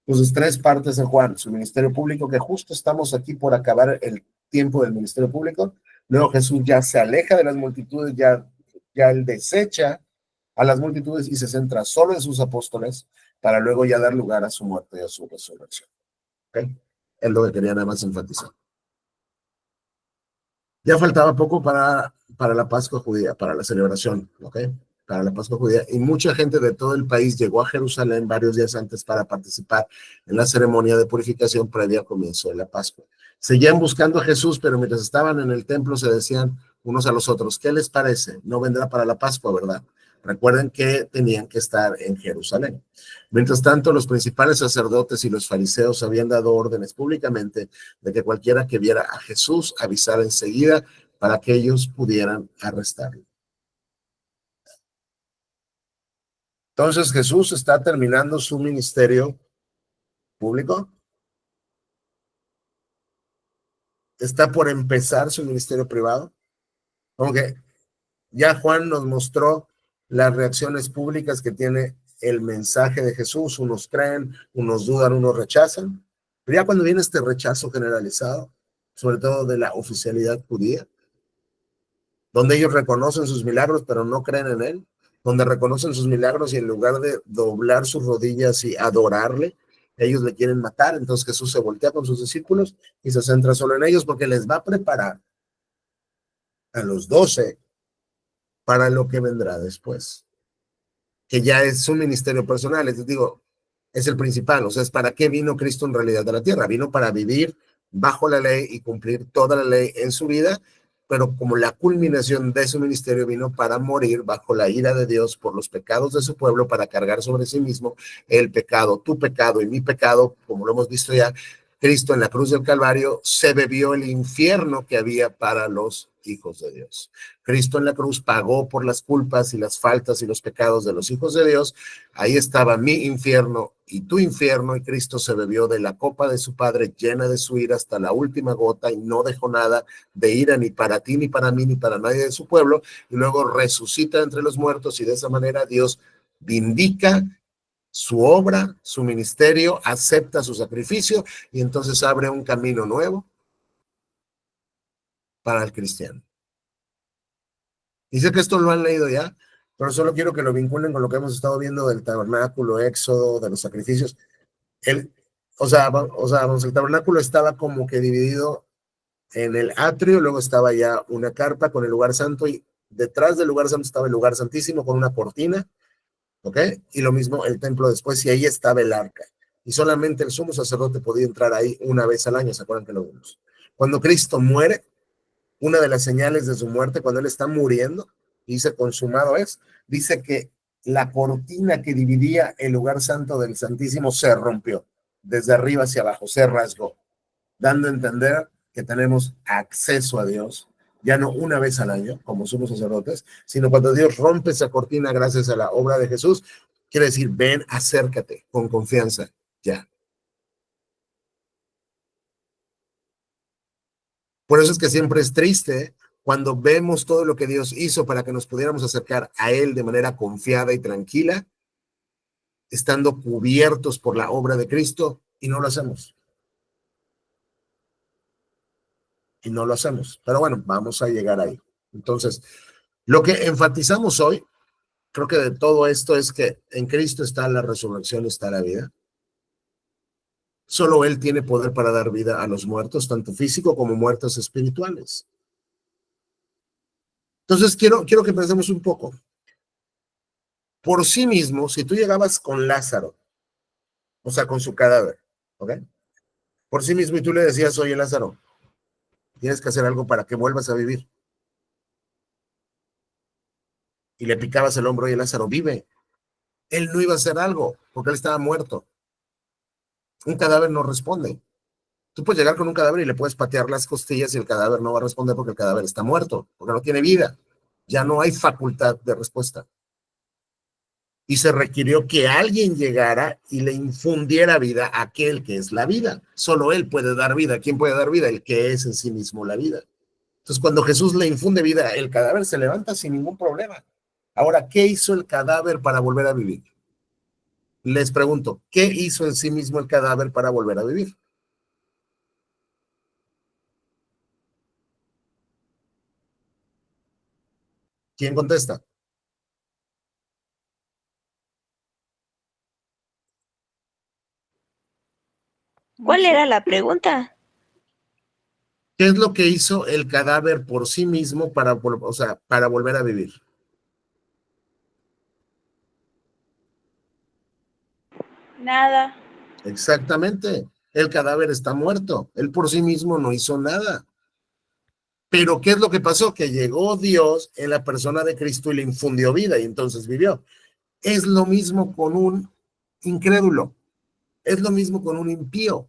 Entonces, tres partes de Juan, su ministerio público, que justo estamos aquí por acabar el tiempo del ministerio público. Luego Jesús ya se aleja de las multitudes, ya él desecha a las multitudes y se centra solo en sus apóstoles para luego ya dar lugar a su muerte y a su resurrección. ¿Okay? Es lo que quería nada más enfatizar. Ya faltaba poco para la Pascua judía, para la celebración, ¿ok? Para la Pascua judía. Y mucha gente de todo el país llegó a Jerusalén varios días antes para participar en la ceremonia de purificación previa al comienzo de la Pascua. Seguían buscando a Jesús, pero mientras estaban en el templo se decían unos a los otros, ¿qué les parece? No vendrá para la Pascua, ¿verdad? Recuerden que tenían que estar en Jerusalén. Mientras tanto, los principales sacerdotes y los fariseos habían dado órdenes públicamente de que cualquiera que viera a Jesús avisara enseguida para que ellos pudieran arrestarlo. Entonces, Jesús está terminando su ministerio público. Está por empezar su ministerio privado. Como que ya Juan nos mostró las reacciones públicas que tiene el mensaje de Jesús. Unos creen, unos dudan, unos rechazan. Pero ya cuando viene este rechazo generalizado, sobre todo de la oficialidad judía, donde ellos reconocen sus milagros, pero no creen en él, donde reconocen sus milagros y en lugar de doblar sus rodillas y adorarle, ellos le quieren matar. Entonces Jesús se voltea con sus discípulos y se centra solo en ellos porque les va a preparar a los 12 para lo que vendrá después, que ya es su ministerio personal. Les digo, es el principal, o sea, es para qué vino Cristo en realidad a la tierra. Vino para vivir bajo la ley y cumplir toda la ley en su vida, pero como la culminación de su ministerio vino para morir bajo la ira de Dios por los pecados de su pueblo, para cargar sobre sí mismo el pecado, tu pecado y mi pecado, como lo hemos visto ya, Cristo en la cruz del Calvario se bebió el infierno que había para los hijos de Dios. Cristo en la cruz pagó por las culpas y las faltas y los pecados de los hijos de Dios. Ahí estaba mi infierno y tu infierno, y Cristo se bebió de la copa de su Padre llena de su ira hasta la última gota y no dejó nada de ira ni para ti, ni para mí, ni para nadie de su pueblo, y luego resucita entre los muertos, y de esa manera Dios vindica su obra, su ministerio, acepta su sacrificio, y entonces abre un camino nuevo para el cristiano. Dice que esto lo han leído ya, pero solo quiero que lo vinculen con lo que hemos estado viendo del tabernáculo, Éxodo, de los sacrificios. El tabernáculo estaba como que dividido en el atrio, luego estaba ya una carpa con el lugar santo, y detrás del lugar santo estaba el lugar santísimo con una cortina, ¿ok? Y lo mismo el templo después, y ahí estaba el arca. Y solamente el sumo sacerdote podía entrar ahí una vez al año, ¿se acuerdan que lo vimos? Cuando Cristo muere, una de las señales de su muerte, cuando él está muriendo, dice consumado es, dice que la cortina que dividía el lugar santo del Santísimo se rompió, desde arriba hacia abajo, se rasgó, dando a entender que tenemos acceso a Dios, ya no una vez al año, como somos sacerdotes, sino cuando Dios rompe esa cortina gracias a la obra de Jesús, quiere decir, ven, acércate con confianza, ya. Por eso es que siempre es triste cuando vemos todo lo que Dios hizo para que nos pudiéramos acercar a Él de manera confiada y tranquila, estando cubiertos por la obra de Cristo, y no lo hacemos. Y no lo hacemos. Pero bueno, vamos a llegar ahí. Entonces, lo que enfatizamos hoy, creo que de todo esto, es que en Cristo está la resurrección, está la vida. Solo Él tiene poder para dar vida a los muertos, tanto físico como muertos espirituales. Entonces, quiero que pensemos un poco. Por sí mismo, si tú llegabas con Lázaro, o sea, con su cadáver, ¿ok? Por sí mismo, y tú le decías, oye, Lázaro, tienes que hacer algo para que vuelvas a vivir. Y le picabas el hombro, y Lázaro, vive. Él no iba a hacer algo, porque él estaba muerto. Un cadáver no responde. Tú puedes llegar con un cadáver y le puedes patear las costillas y el cadáver no va a responder porque el cadáver está muerto, porque no tiene vida. Ya no hay facultad de respuesta. Y se requirió que alguien llegara y le infundiera vida a aquel que es la vida. Solo Él puede dar vida. ¿Quién puede dar vida? El que es en sí mismo la vida. Entonces, cuando Jesús le infunde vida, el cadáver se levanta sin ningún problema. Ahora, ¿qué hizo el cadáver para volver a vivir? Les pregunto, ¿qué hizo en sí mismo el cadáver para volver a vivir? ¿Quién contesta? ¿Cuál era la pregunta? ¿Qué es lo que hizo el cadáver por sí mismo para volver a vivir? Nada. Exactamente. El cadáver está muerto. Él por sí mismo no hizo nada. Pero ¿qué es lo que pasó? Que llegó Dios en la persona de Cristo y le infundió vida y entonces vivió. Es lo mismo con un incrédulo. Es lo mismo con un impío.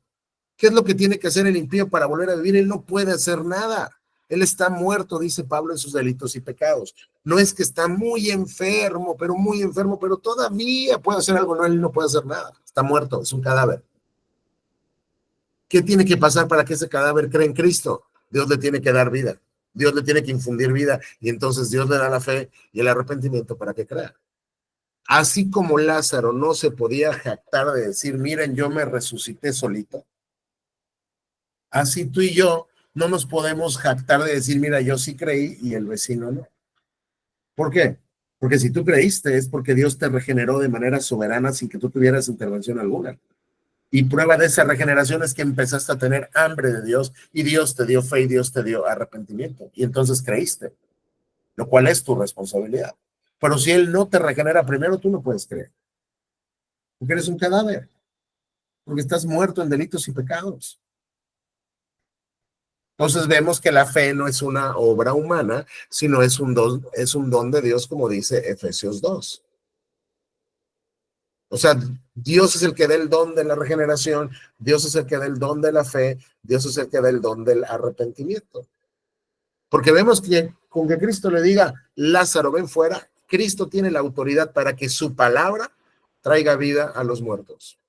¿Qué es lo que tiene que hacer el impío para volver a vivir? Él no puede hacer nada. Él está muerto, dice Pablo, en sus delitos y pecados. No es que está muy enfermo, pero todavía puede hacer algo. No, él no puede hacer nada. Está muerto, es un cadáver. ¿Qué tiene que pasar para que ese cadáver cree en Cristo? Dios le tiene que dar vida. Dios le tiene que infundir vida y entonces Dios le da la fe y el arrepentimiento para que crea. Así como Lázaro no se podía jactar de decir, miren, yo me resucité solito. Así tú y yo no nos podemos jactar de decir, mira, yo sí creí y el vecino no. ¿Por qué? Porque si tú creíste es porque Dios te regeneró de manera soberana sin que tú tuvieras intervención alguna. Y prueba de esa regeneración es que empezaste a tener hambre de Dios y Dios te dio fe y Dios te dio arrepentimiento. Y entonces creíste, lo cual es tu responsabilidad. Pero si Él no te regenera primero, tú no puedes creer. Porque eres un cadáver. Porque estás muerto en delitos y pecados. Entonces vemos que la fe no es una obra humana, sino es un don de Dios, como dice Efesios 2. O sea, Dios es el que da el don de la regeneración, Dios es el que da el don de la fe, Dios es el que da el don del arrepentimiento. Porque vemos que con que Cristo le diga, Lázaro, ven fuera, Cristo tiene la autoridad para que su palabra traiga vida a los muertos.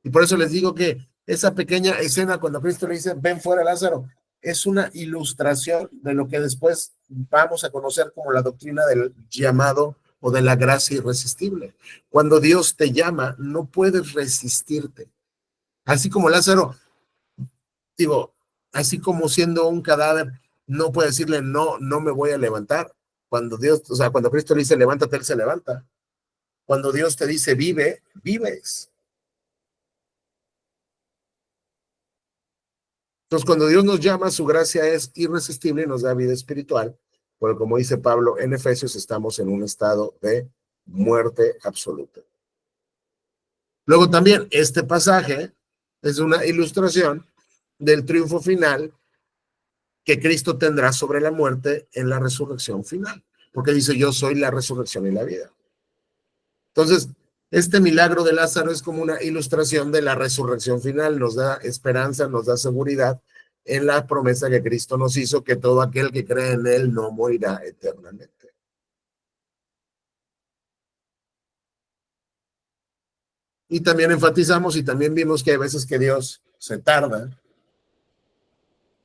Y por eso les digo que esa pequeña escena cuando Cristo le dice, ven fuera Lázaro, es una ilustración de lo que después vamos a conocer como la doctrina del llamado o de la gracia irresistible. Cuando Dios te llama, no puedes resistirte. Así como Lázaro, digo, así como siendo un cadáver, no puede decirle, no, no me voy a levantar. Cuando Dios, o sea, cuando Cristo le dice, levántate, él se levanta. Cuando Dios te dice, vive, vives. Entonces, cuando Dios nos llama, su gracia es irresistible y nos da vida espiritual. Pero como dice Pablo en Efesios, estamos en un estado de muerte absoluta. Luego también, este pasaje es una ilustración del triunfo final que Cristo tendrá sobre la muerte en la resurrección final. Porque dice, yo soy la resurrección y la vida. Entonces, este milagro de Lázaro es como una ilustración de la resurrección final, nos da esperanza, nos da seguridad en la promesa que Cristo nos hizo, que todo aquel que cree en él no morirá eternamente. Y también enfatizamos y también vimos que hay veces que Dios se tarda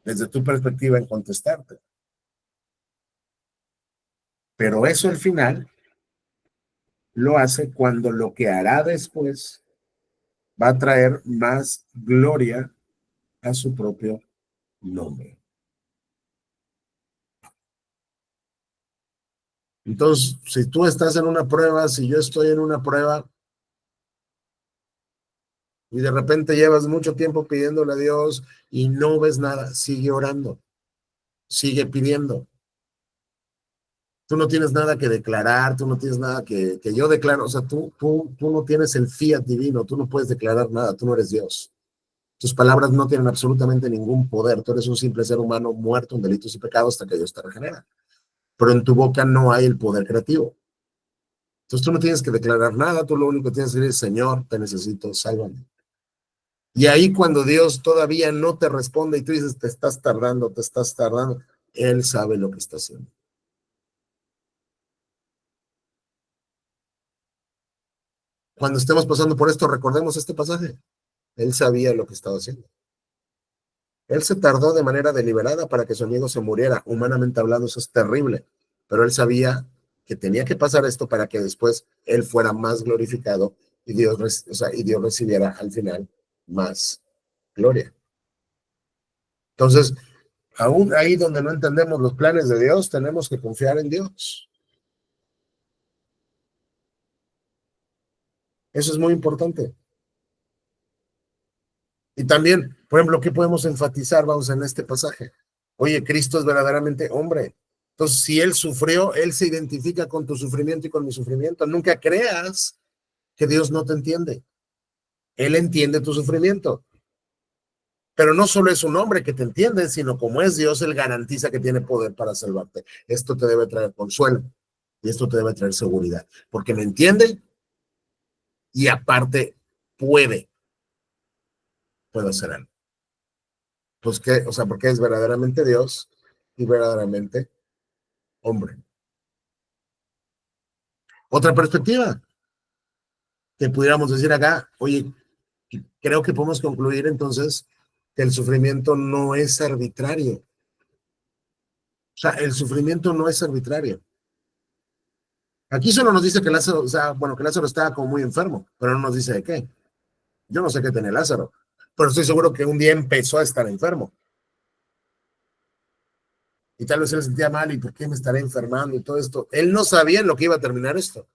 desde tu perspectiva en contestarte. Pero eso al final lo hace cuando lo que hará después va a traer más gloria a su propio nombre. Entonces, si tú estás en una prueba, si yo estoy en una prueba y de repente llevas mucho tiempo pidiéndole a Dios y no ves nada, sigue orando, sigue pidiendo. Tú no tienes nada que declarar, tú no tienes nada que yo declaro, o sea, tú no tienes el fiat divino, tú no puedes declarar nada, tú no eres Dios. Tus palabras no tienen absolutamente ningún poder, tú eres un simple ser humano muerto en delitos y pecados hasta que Dios te regenera. Pero en tu boca no hay el poder creativo. Entonces tú no tienes que declarar nada, tú lo único que tienes que decir es, Señor, te necesito, sálvame. Y ahí cuando Dios todavía no te responde y tú dices, te estás tardando, Él sabe lo que está haciendo. Cuando estemos pasando por esto, recordemos este pasaje. Él sabía lo que estaba haciendo. Él se tardó de manera deliberada para que su amigo se muriera. Humanamente hablando, eso es terrible. Pero él sabía que tenía que pasar esto para que después él fuera más glorificado y Dios, y Dios recibiera al final más gloria. Entonces, aún ahí donde no entendemos los planes de Dios, tenemos que confiar en Dios. Eso es muy importante. Y también, por ejemplo, ¿qué podemos enfatizar, vamos, en este pasaje? Oye, Cristo es verdaderamente hombre. Entonces, si Él sufrió, Él se identifica con tu sufrimiento y con mi sufrimiento. Nunca creas que Dios no te entiende. Él entiende tu sufrimiento. Pero no solo es un hombre que te entiende, sino como es Dios, Él garantiza que tiene poder para salvarte. Esto te debe traer consuelo y esto te debe traer seguridad, porque me entiende y aparte puede hacer algo. Pues que, o sea, porque es verdaderamente Dios y verdaderamente hombre. Otra perspectiva que pudiéramos decir acá, oye, creo que podemos concluir entonces que el sufrimiento no es arbitrario. O sea, el sufrimiento no es arbitrario. Aquí solo nos dice que Lázaro, o sea, bueno, que Lázaro estaba como muy enfermo, pero no nos dice de qué. Yo no sé qué tiene Lázaro, pero estoy seguro que un día empezó a estar enfermo. Y tal vez él se sentía mal y por qué me estaré enfermando y todo esto. Él no sabía en lo que iba a terminar esto.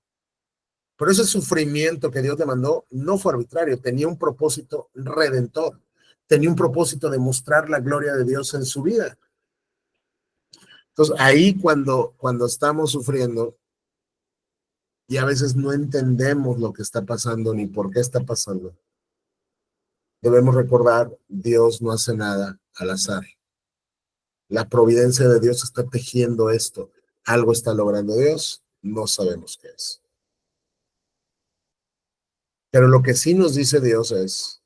Pero ese sufrimiento que Dios le mandó no fue arbitrario, tenía un propósito redentor, tenía un propósito de mostrar la gloria de Dios en su vida. Entonces, ahí cuando estamos sufriendo y a veces no entendemos lo que está pasando ni por qué está pasando, debemos recordar, Dios no hace nada al azar. La providencia de Dios está tejiendo esto. Algo está logrando Dios, no sabemos qué es. Pero lo que sí nos dice Dios es,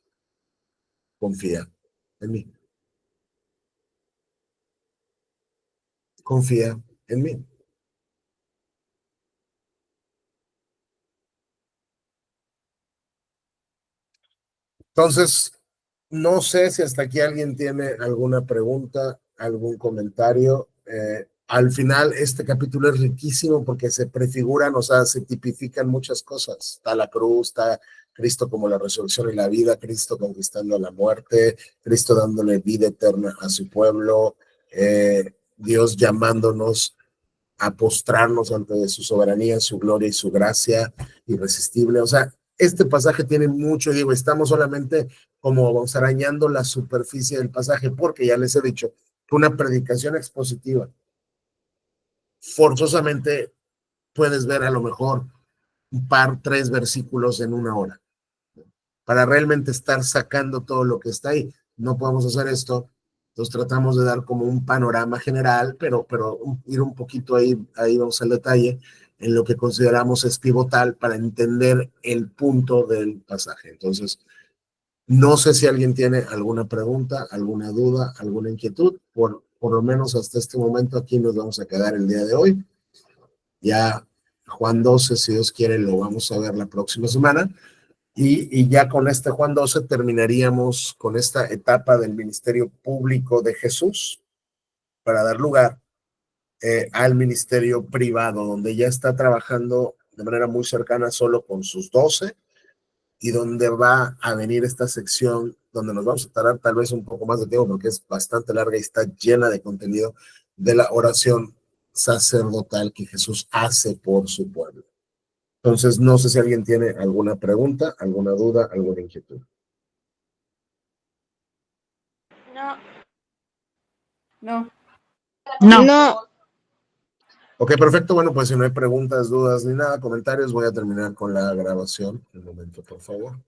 confía en mí. Confía en mí. Entonces, no sé si hasta aquí alguien tiene alguna pregunta, algún comentario. Al final, este capítulo es riquísimo porque se prefiguran, o sea, se tipifican muchas cosas. Está la cruz, está Cristo como la resurrección y la vida, Cristo conquistando la muerte, Cristo dándole vida eterna a su pueblo, Dios llamándonos a postrarnos ante su soberanía, su gloria y su gracia irresistible. O sea, este pasaje tiene mucho, digo, estamos solamente como vamos arañando la superficie del pasaje, porque ya les he dicho que una predicación expositiva forzosamente puedes ver a lo mejor un par, 3 versículos en una hora para realmente estar sacando todo lo que está ahí. No podemos hacer esto, entonces tratamos de dar como un panorama general, pero ir un poquito ahí vamos al detalle, en lo que consideramos es pivotal para entender el punto del pasaje. Entonces, no sé si alguien tiene alguna pregunta, alguna duda, alguna inquietud, por lo menos hasta este momento aquí nos vamos a quedar el día de hoy. Ya Juan 12, si Dios quiere, lo vamos a ver la próxima semana. Y ya con este Juan 12 terminaríamos con esta etapa del ministerio público de Jesús para dar lugar al ministerio privado, donde ya está trabajando de manera muy cercana solo con sus 12 y donde va a venir esta sección donde nos vamos a tardar tal vez un poco más de tiempo porque es bastante larga y está llena de contenido de la oración sacerdotal que Jesús hace por su pueblo. Entonces, no sé si alguien tiene alguna pregunta, alguna duda, alguna inquietud. No. No. No. Ok, perfecto. Bueno, pues si no hay preguntas, dudas ni nada, comentarios, voy a terminar con la grabación. Un momento, por favor.